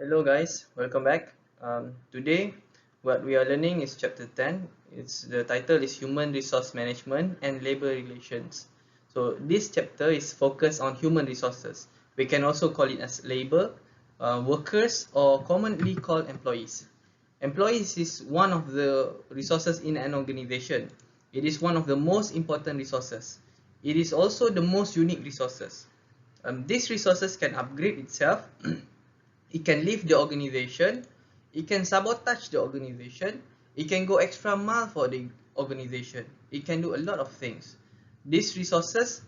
Hello guys, welcome back. Today what we are learning is chapter 10. The title is Human Resource Management and Labor Relations. So this chapter is focused on human resources. We can also call it as labor, workers, or commonly called employees. Employees is one of the resources in an organization. It is one of the most important resources. It is also the most unique resources. These resources can upgrade itself. It can leave the organization, it can sabotage the organization, it can go extra mile for the organization, it can do a lot of things. These resources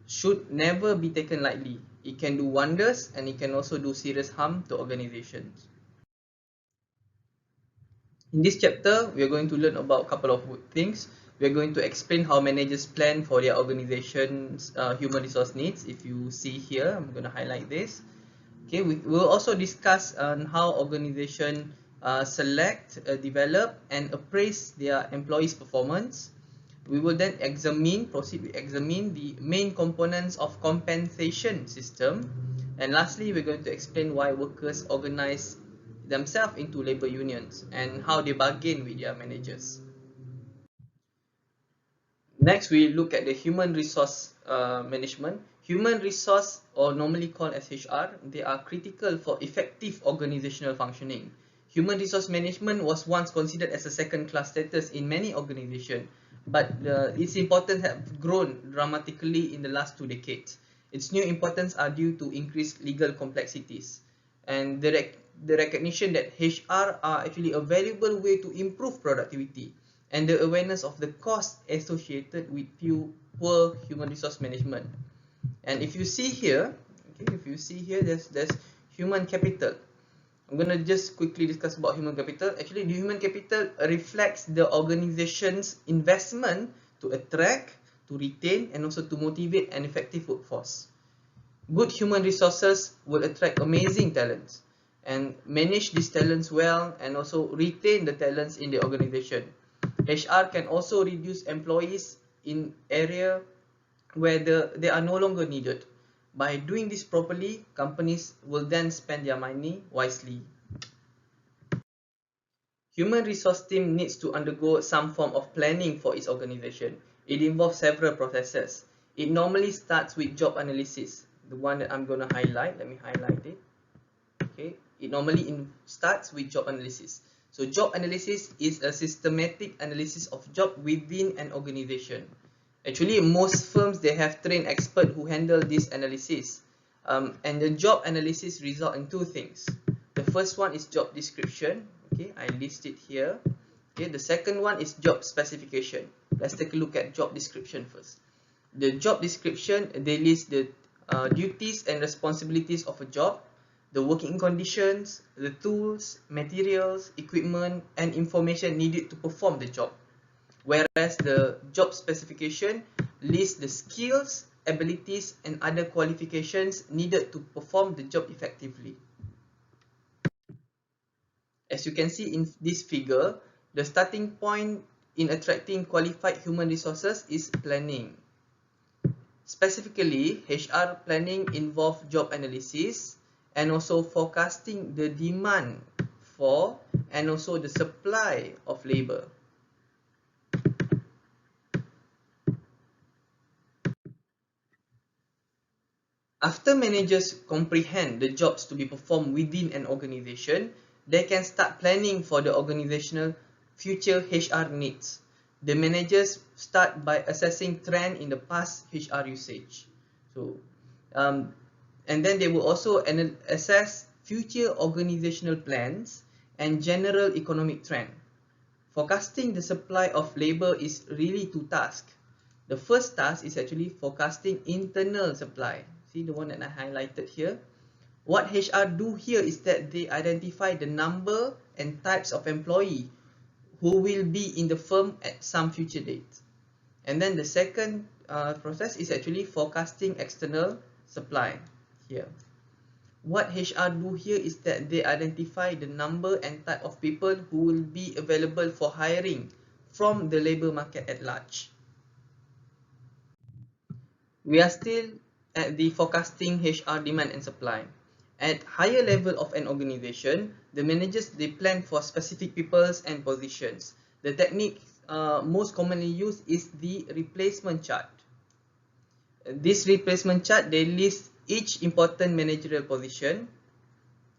should never be taken lightly. It can do wonders and it can also do serious harm to organizations. In this chapter, we are going to learn about a couple of things. We are going to explain how managers plan for their organization's human resource needs. If you see here, I'm going to highlight this. Okay, we will also discuss on how organization select, develop, and appraise their employees' performance. We will then proceed to examine the main components of compensation system. And lastly, we're going to explain why workers organize themselves into labor unions and how they bargain with their managers. Next, we look at the human resource management. Human resource, or normally called as HR, they are critical for effective organizational functioning. Human resource management was once considered as a second-class status in many organizations, but its importance has grown dramatically in the last 2 decades. Its new importance are due to increased legal complexities and the recognition that HR are actually a valuable way to improve productivity, and the awareness of the cost associated with poor human resource management. And if you see here, there's human capital. I'm gonna just quickly discuss about human capital. Actually, the human capital reflects the organization's investment to attract, to retain, and also to motivate an effective workforce. Good human resources will attract amazing talents and manage these talents well and also retain the talents in the organization. HR can also reduce employees in area where they are no longer needed. By doing this properly, companies will then spend their money wisely. Human resource team needs to undergo some form of planning for its organization. It involves several processes. It normally starts with job analysis. The one that I'm going to highlight, let me highlight it. Okay, it normally starts with job analysis. So job analysis is a systematic analysis of job within an organization. Actually, most firms, they have trained experts who handle this analysis. And the job analysis result in two things. The first one is job description. Okay, I list it here. Okay, the second one is job specification. Let's take a look at job description first. The job description, they list the duties and responsibilities of a job, the working conditions, the tools, materials, equipment, and information needed to perform the job. Whereas the job specification lists the skills, abilities, and other qualifications needed to perform the job effectively. As you can see in this figure, the starting point in attracting qualified human resources is planning. Specifically, HR planning involves job analysis and also forecasting the demand for and also the supply of labor. After managers comprehend the jobs to be performed within an organization, they can start planning for the organizational future HR needs. The managers start by assessing trend in the past HR usage. So, and then they will also assess future organizational plans and general economic trend. Forecasting the supply of labor is really two tasks. The first task is actually forecasting internal supply. See the one that I highlighted here. What HR do here is that they identify the number and types of employee who will be in the firm at some future date. And then the second process is actually forecasting external supply here. What HR do here is that they identify the number and type of people who will be available for hiring from the labor market at large. We are still at the forecasting HR demand and supply. At higher level of an organization, the managers, they plan for specific peoples and positions. The technique most commonly used is the replacement chart. This replacement chart, they list each important managerial position.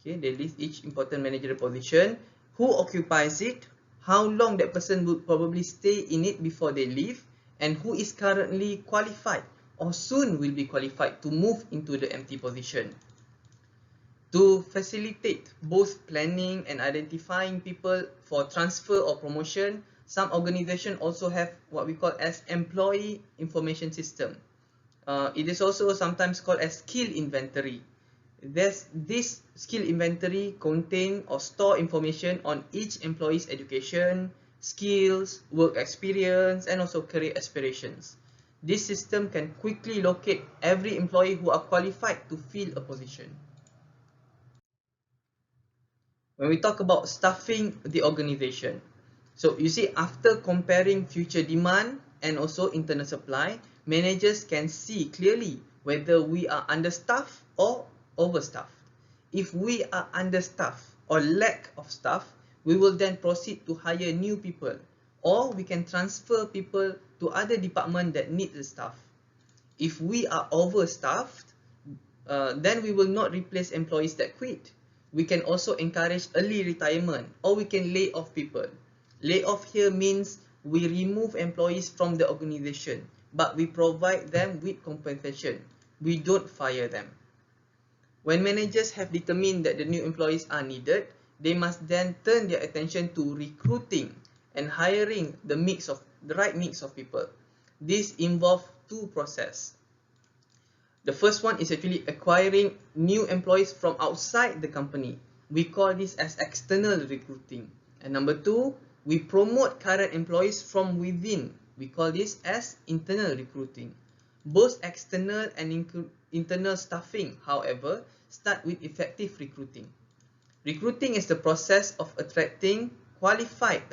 Okay, they list each important managerial position, who occupies it, how long that person would probably stay in it before they leave, and who is currently qualified or soon will be qualified to move into the empty position. To facilitate both planning and identifying people for transfer or promotion, some organizations also have what we call as employee information system. It is also sometimes called as skill inventory. This skill inventory contain or store information on each employee's education, skills, work experience, and also career aspirations. This system can quickly locate every employee who are qualified to fill a position. When we talk about staffing the organization, so you see, after comparing future demand and also internal supply, managers can see clearly whether we are understaffed or overstaffed. If we are understaffed or lack of staff, we will then proceed to hire new people, or we can transfer people to other departments that need the staff. If we are overstaffed, then we will not replace employees that quit. We can also encourage early retirement, or we can lay off people. Lay off here means we remove employees from the organization, but we provide them with compensation. We don't fire them. When managers have determined that the new employees are needed, they must then turn their attention to recruiting and hiring the right mix of people. This involves two processes. The first one is actually acquiring new employees from outside the company. We call this as external recruiting. And number two, we promote current employees from within. We call this as internal recruiting. Both external and internal staffing, however, start with effective recruiting. Recruiting is the process of attracting qualified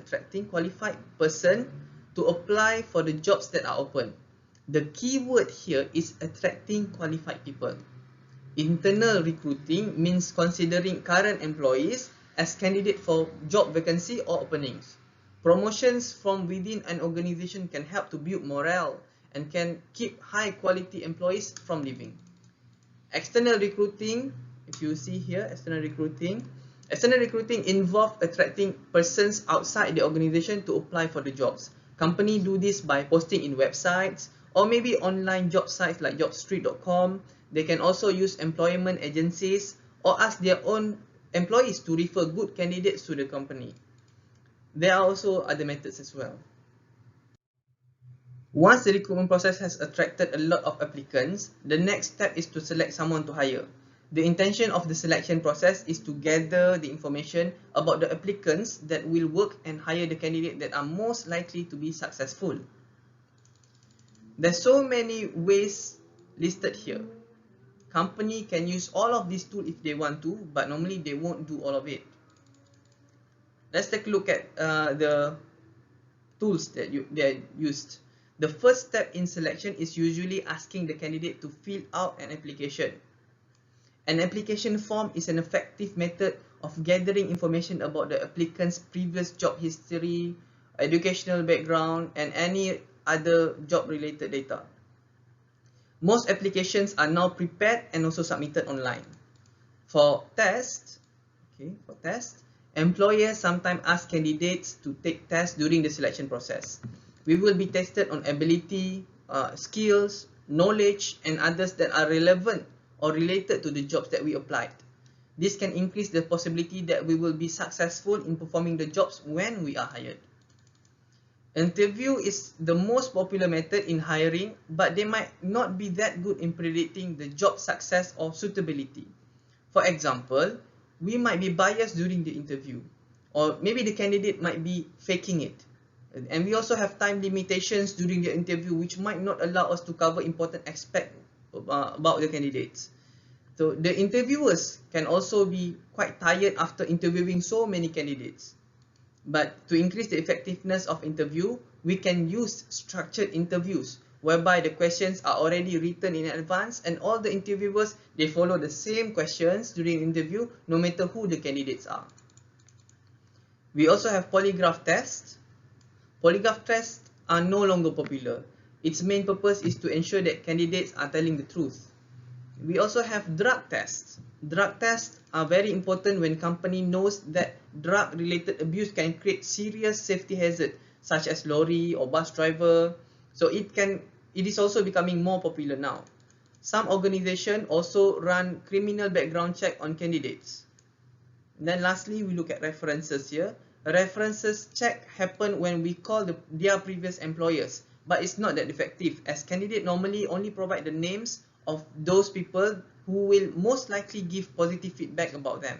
person to apply for the jobs that are open. The key word here is attracting qualified people. Internal recruiting means considering current employees as candidate for job vacancy or openings. Promotions from within an organization can help to build morale and can keep high quality employees from leaving. External recruiting, if you see here, external recruiting involves attracting persons outside the organization to apply for the jobs. Companies do this by posting in websites or maybe online job sites like jobstreet.com. They can also use employment agencies or ask their own employees to refer good candidates to the company. There are also other methods as well. Once the recruitment process has attracted a lot of applicants, the next step is to select someone to hire. The intention of the selection process is to gather the information about the applicants that will work and hire the candidate that are most likely to be successful. There's so many ways listed here. Company can use all of these tools if they want to, but normally they won't do all of it. Let's take a look at the tools that are used. The first step in selection is usually asking the candidate to fill out an application. An application form is an effective method of gathering information about the applicant's previous job history, educational background, and any other job-related data. Most applications are now prepared and also submitted online. For tests, employers sometimes ask candidates to take tests during the selection process. We will be tested on ability, skills, knowledge, and others that are relevant or related to the jobs that we applied. This can increase the possibility that we will be successful in performing the jobs when we are hired. Interview is the most popular method in hiring, but they might not be that good in predicting the job success or suitability. For example, we might be biased during the interview, or maybe the candidate might be faking it. And we also have time limitations during the interview, which might not allow us to cover important aspects about the candidates. So the interviewers can also be quite tired after interviewing so many candidates. But to increase the effectiveness of interview, we can use structured interviews whereby the questions are already written in advance and all the interviewers, they follow the same questions during the interview no matter who the candidates are. We also have polygraph tests. Polygraph tests are no longer popular. Its main purpose is to ensure that candidates are telling the truth. We also have drug tests. Drug tests are very important when company knows that drug-related abuse can create serious safety hazard, such as lorry or bus driver. So it is also becoming more popular now. Some organizations also run criminal background check on candidates. And then lastly, we look at references here. References check happen when we call their previous employers, but it's not that effective, as candidates normally only provide the names of those people who will most likely give positive feedback about them.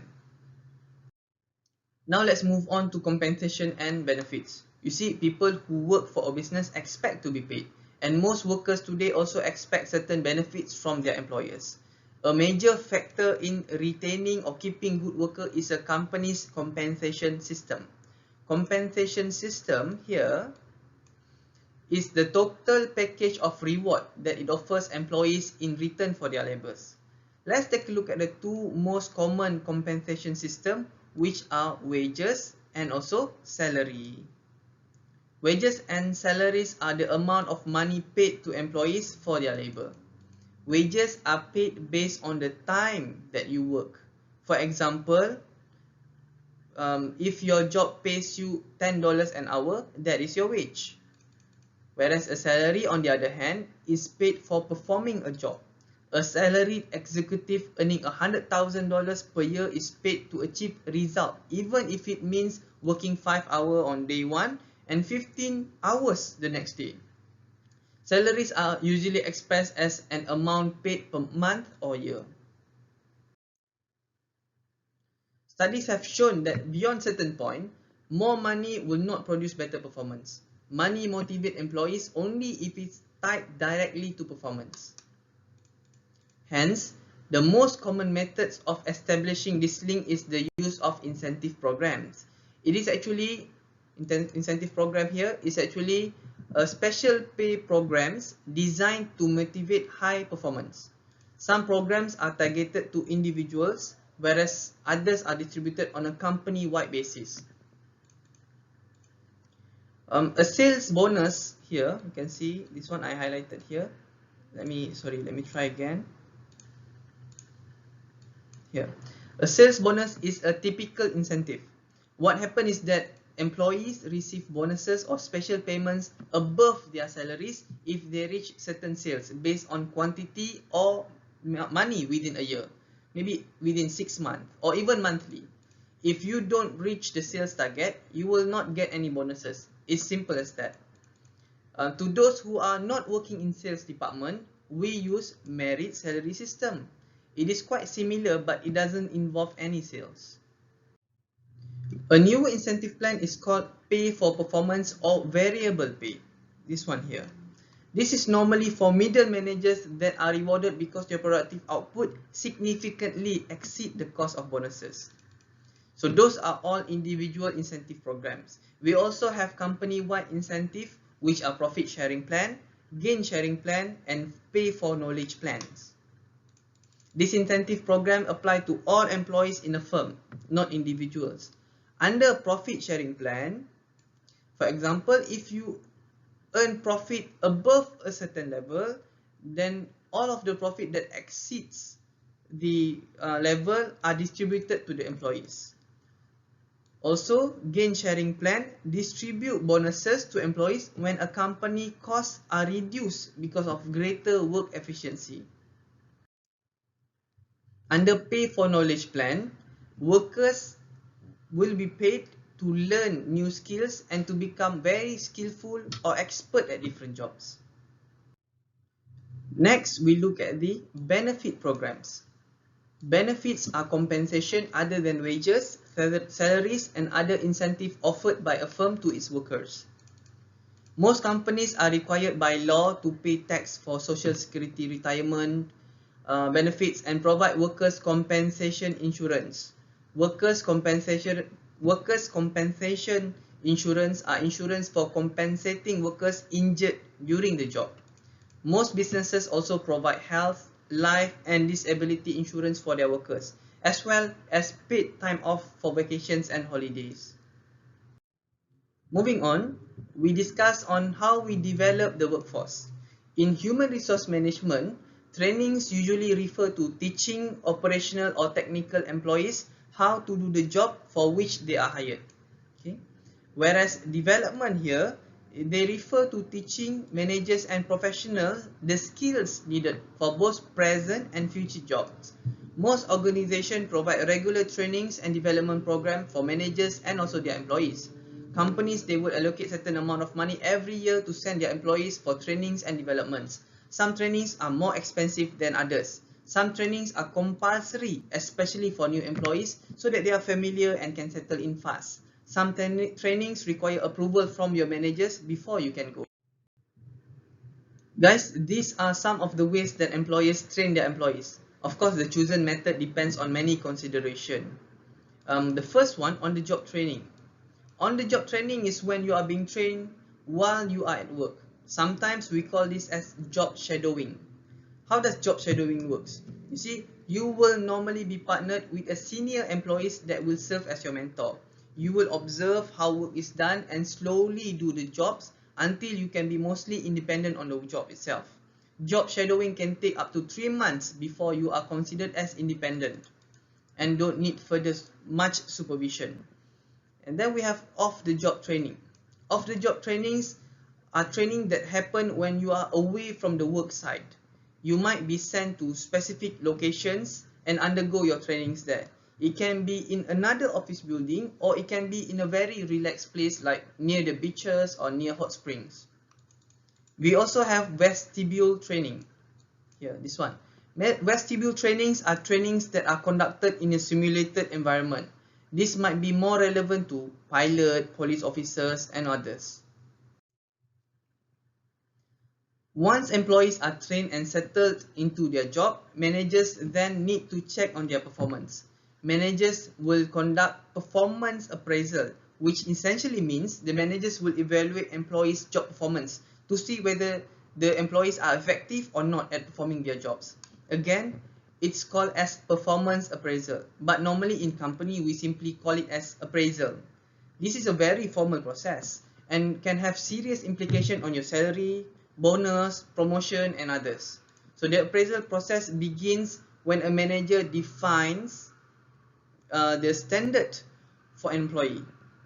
Now let's move on to compensation and benefits. You see, people who work for a business expect to be paid, and most workers today also expect certain benefits from their employers. A major factor in retaining or keeping good workers is a company's compensation system. Compensation system here is the total package of reward that it offers employees in return for their labors. Let's take a look at the two most common compensation systems, which are wages and also salary. Wages and salaries are the amount of money paid to employees for their labor. Wages are paid based on the time that you work. For example, if your job pays you $10 an hour, that is your wage. Whereas a salary, on the other hand, is paid for performing a job. A salaried executive earning $100,000 per year is paid to achieve a result, even if it means working 5 hours on day 1 and 15 hours the next day. Salaries are usually expressed as an amount paid per month or year. Studies have shown that beyond certain point, more money will not produce better performance. Money motivates employees only if it's tied directly to performance. Hence, the most common methods of establishing this link is the use of incentive programs. It is actually, incentive program here is actually a special pay programs designed to motivate high performance. Some programs are targeted to individuals, whereas others are distributed on a company-wide basis. A sales bonus here, you can see this one I highlighted here. Let me try again. Here, a sales bonus is a typical incentive. What happens is that employees receive bonuses or special payments above their salaries if they reach certain sales based on quantity or money within a year, maybe within 6 months or even monthly. If you don't reach the sales target, you will not get any bonuses. It's simple as that. To those who are not working in sales department, we use merit salary system. It is quite similar, but it doesn't involve any sales. A new incentive plan is called pay for performance or variable pay. This one here. This is normally for middle managers that are rewarded because their productive output significantly exceed the cost of bonuses. So those are all individual incentive programs. We also have company-wide incentive, which are profit sharing plan, gain sharing plan, and pay for knowledge plans. This incentive program apply to all employees in a firm, not individuals. Under profit sharing plan, for example, if you earn profit above a certain level, then all of the profit that exceeds the level are distributed to the employees. Also, gain sharing plan distribute bonuses to employees when a company costs are reduced because of greater work efficiency. Under pay for knowledge plan, workers will be paid to learn new skills and to become very skillful or expert at different jobs. Next, we look at the benefit programs. Benefits are compensation other than wages, salaries, and other incentives offered by a firm to its workers. Most companies are required by law to pay tax for social security, retirement benefits, and provide workers' compensation insurance. Workers' compensation insurance are insurance for compensating workers injured during the job. Most businesses also provide health, life, and disability insurance for their workers, as well as paid time off for vacations and holidays. Moving on, we discuss on how we develop the workforce. In human resource management, trainings usually refer to teaching operational or technical employees how to do the job for which they are hired. Okay? Whereas development here, they refer to teaching managers and professionals the skills needed for both present and future jobs. Most organizations provide regular trainings and development programs for managers and also their employees. Companies, they would allocate certain amount of money every year to send their employees for trainings and developments. Some trainings are more expensive than others. Some trainings are compulsory, especially for new employees, so that they are familiar and can settle in fast. Some trainings require approval from your managers before you can go. Guys, these are some of the ways that employers train their employees. Of course, the chosen method depends on many considerations. The first one, on-the-job training. On-the-job training is when you are being trained while you are at work. Sometimes we call this as job shadowing. How does job shadowing works? You see, you will normally be partnered with a senior employee that will serve as your mentor. You will observe how work is done and slowly do the jobs until you can be mostly independent on the job itself. Job shadowing can take up to 3 months before you are considered as independent and don't need further much supervision. And then we have off-the-job training. Off-the-job trainings are training that happen when you are away from the work site. You might be sent to specific locations and undergo your trainings there. It can be in another office building, or it can be in a very relaxed place like near the beaches or near hot springs. We also have vestibule training. Here, this one. Vestibule trainings are trainings that are conducted in a simulated environment. This might be more relevant to pilot, police officers, and others. Once employees are trained and settled into their job, managers then need to check on their performance. Managers will conduct performance appraisal, which essentially means the managers will evaluate employees' job performance to see whether the employees are effective or not at performing their jobs. Again, it's called as performance appraisal, but normally in company we simply call it as appraisal. This is a very formal process and can have serious implication on your salary, bonus, promotion, and others. So the appraisal process begins when a manager defines the standard for an employee.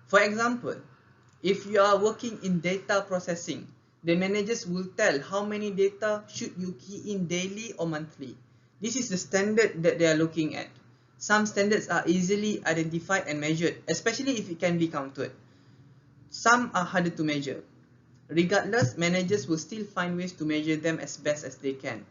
For example, if you are working in data processing, the managers will tell how many data should you key in daily or monthly. This is the standard that they are looking at. Some standards are easily identified and measured, especially if it can be counted. Some are harder to measure. Regardless, managers will still find ways to measure them as best as they can.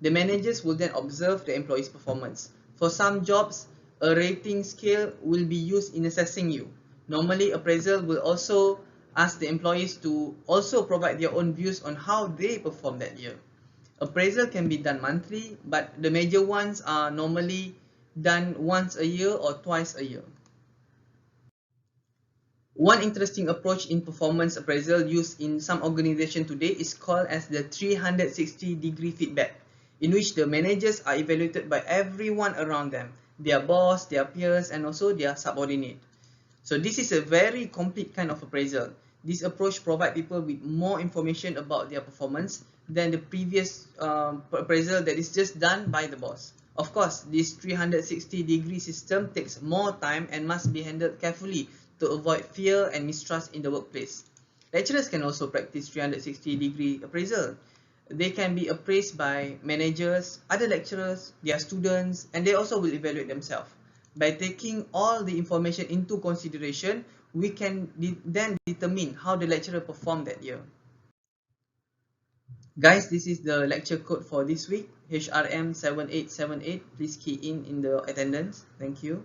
The managers will then observe the employee's performance. For some jobs, a rating scale will be used in assessing you. Normally, appraisal will also ask the employees to also provide their own views on how they performed that year. Appraisal can be done monthly, but the major ones are normally done once a year or twice a year. One interesting approach in performance appraisal used in some organizations today is called as the 360-degree feedback, in which the managers are evaluated by everyone around them, their boss, their peers, and also their subordinate. So this is a very complete kind of appraisal. This approach provides people with more information about their performance than the previous appraisal that is just done by the boss. Of course, this 360-degree system takes more time and must be handled carefully to avoid fear and mistrust in the workplace. Lecturers can also practice 360-degree appraisal. They can be appraised by managers, other lecturers, their students, and they also will evaluate themselves. By taking all the information into consideration, we can then determine how the lecturer performed that year. Guys, this is the lecture code for this week, HRM 7878. Please key in the attendance. Thank you.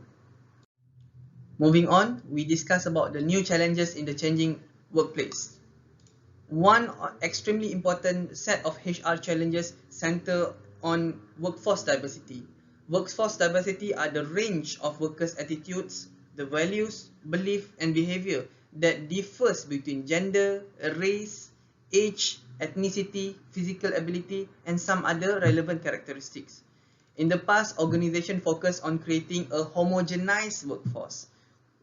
Moving on, we discuss about the new challenges in the changing workplace. One extremely important set of HR challenges center on workforce diversity. Workforce diversity are the range of workers' attitudes, the values, belief, and behavior that differs between gender, race, age, ethnicity, physical ability, and some other relevant characteristics. In the past, organizations focused on creating a homogenized workforce.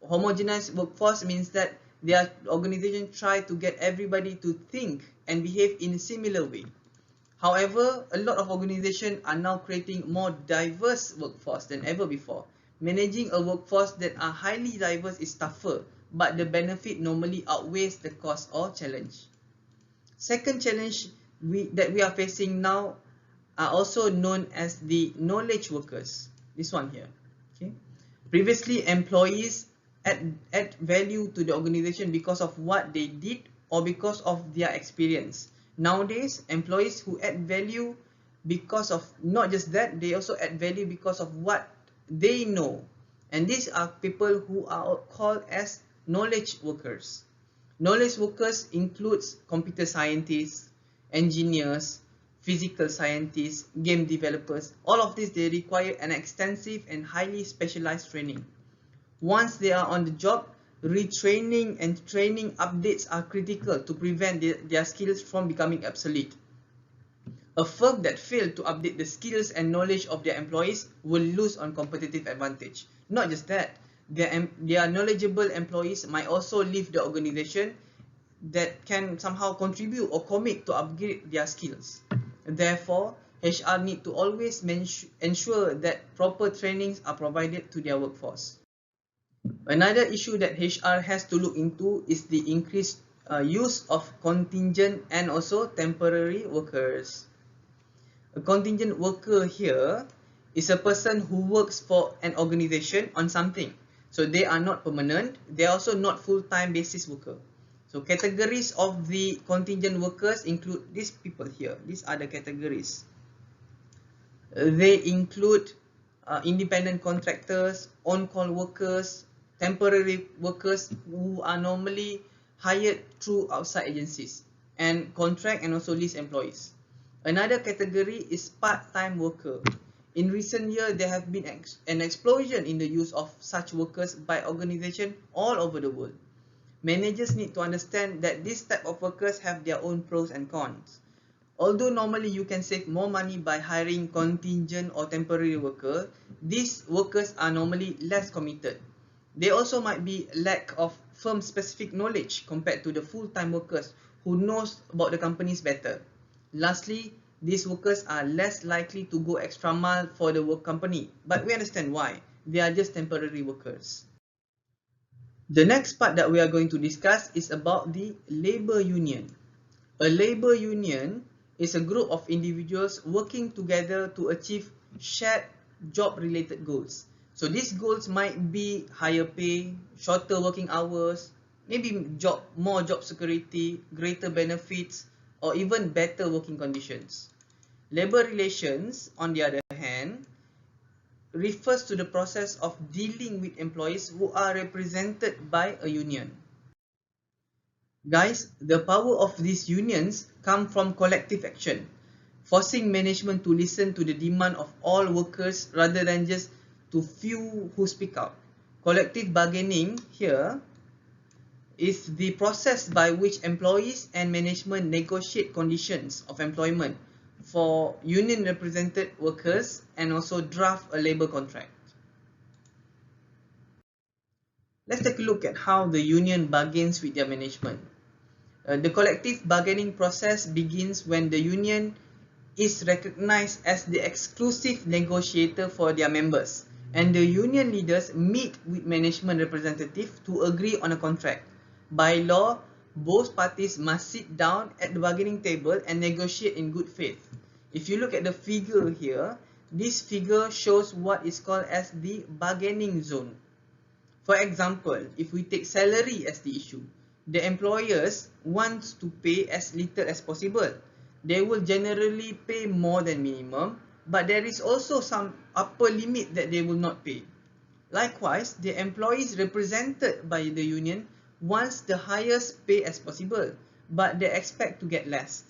Homogenized workforce means that their organization try to get everybody to think and behave in a similar way. However, a lot of organizations are now creating more diverse workforce than ever before. Managing a workforce that are highly diverse is tougher, but the benefit normally outweighs the cost or challenge. Second challenge that we are facing now are also known as the knowledge workers. This one here. Okay. Previously, employees add value to the organization because of what they did or because of their experience. Nowadays, employees who add value because of not just that, they also add value because of what they know. And these are people who are called as knowledge workers. Knowledge workers includes computer scientists, engineers, physical scientists, game developers. All of these, they require an extensive and highly specialized training. Once they are on the job, retraining and training updates are critical to prevent their skills from becoming obsolete. A firm that fails to update the skills and knowledge of their employees will lose on competitive advantage. Not just that, their knowledgeable employees might also leave the organization that can somehow contribute or commit to upgrade their skills. Therefore, HR need to always ensure that proper trainings are provided to their workforce. Another issue that HR has to look into is the increased use of contingent and also temporary workers. A contingent worker here is a person who works for an organization on something. So they are not permanent, they are also not full-time basis worker. So categories of the contingent workers include these people here. These are the categories. They include independent contractors, on-call workers, temporary workers who are normally hired through outside agencies, and contract and also lease employees. Another category is part-time worker. In recent years, there have been an explosion in the use of such workers by organizations all over the world. Managers need to understand that this type of workers have their own pros and cons. Although normally you can save more money by hiring contingent or temporary worker, these workers are normally less committed. They also might be lack of firm-specific knowledge compared to the full-time workers who knows about the companies better. Lastly, these workers are less likely to go extra mile for the work company, but we understand why. They are just temporary workers. The next part that we are going to discuss is about the labor union. A labor union is a group of individuals working together to achieve shared job-related goals. So these goals might be higher pay, shorter working hours, maybe more job security, greater benefits, or even better working conditions. Labor relations, on the other hand, refers to the process of dealing with employees who are represented by a union. Guys, the power of these unions come from collective action, forcing management to listen to the demand of all workers rather than just to few who speak out. Collective bargaining here is the process by which employees and management negotiate conditions of employment for union represented workers and also draft a labor contract. Let's take a look at how the union bargains with their management. The collective bargaining process begins when the union is recognized as the exclusive negotiator for their members, and the union leaders meet with management representatives to agree on a contract. By law, both parties must sit down at the bargaining table and negotiate in good faith. If you look at the figure here, this figure shows what is called as the bargaining zone. For example, if we take salary as the issue, the employers want to pay as little as possible. They will generally pay more than minimum, but there is also some upper limit that they will not pay. Likewise, the employees represented by the union wants the highest pay as possible, but they expect to get less.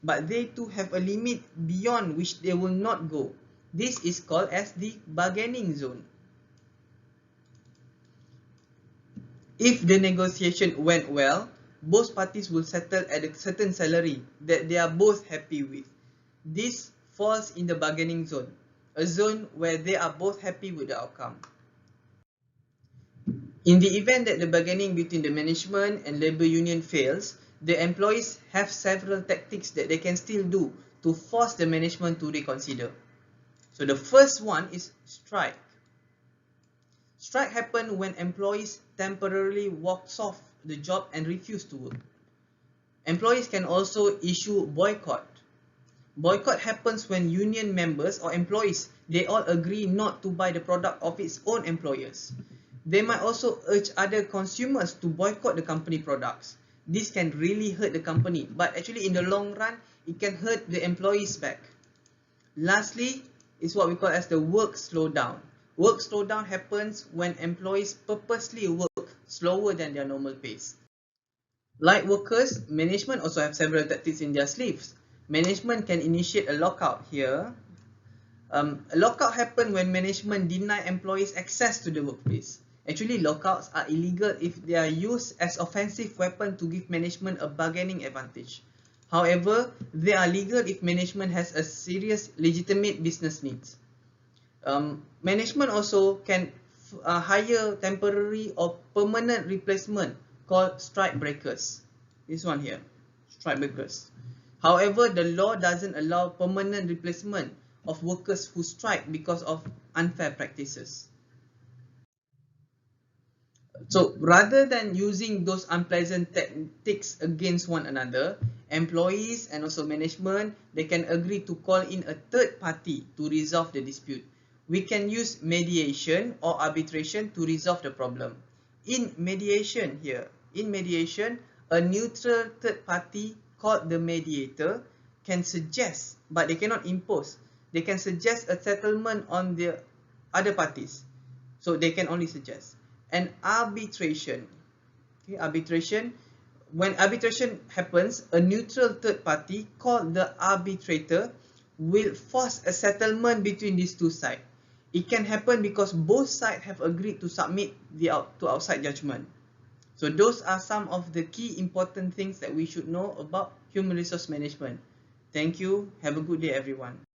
But they too have a limit beyond which they will not go. This is called as the bargaining zone. If the negotiation went well, both parties will settle at a certain salary that they are both happy with. This falls in the bargaining zone, a zone where they are both happy with the outcome. In the event that the bargaining between the management and labor union fails, the employees have several tactics that they can still do to force the management to reconsider. So the first one is strike. Strike happens when employees temporarily walks off the job and refuse to work. Employees can also issue boycott. Boycott happens when union members or employees, they all agree not to buy the product of its own employers. They might also urge other consumers to boycott the company products. This can really hurt the company, but actually in the long run, it can hurt the employees back. Lastly, is what we call as the work slowdown. Work slowdown happens when employees purposely work slower than their normal pace. Like workers, management also have several tactics in their sleeves. Management can initiate a lockout here. A lockout happens when management deny employees access to the workplace. Actually, lockouts are illegal if they are used as offensive weapon to give management a bargaining advantage. However, they are legal if management has a serious legitimate business needs. Management also can hire temporary or permanent replacement called strike breakers. This one here, strike breakers. However, the law doesn't allow permanent replacement of workers who strike because of unfair practices. So rather than using those unpleasant tactics against one another, employees and also management, they can agree to call in a third party to resolve the dispute. We can use mediation or arbitration to resolve the problem. In mediation, a neutral third party called the mediator can suggest, but they cannot impose. They can suggest a settlement on the other parties. So they can only suggest. And arbitration. When arbitration happens, a neutral third party called the arbitrator will force a settlement between these two sides. It can happen because both sides have agreed to submit to outside judgment. So those are some of the key important things that we should know about human resource management. Thank you. Have a good day, everyone.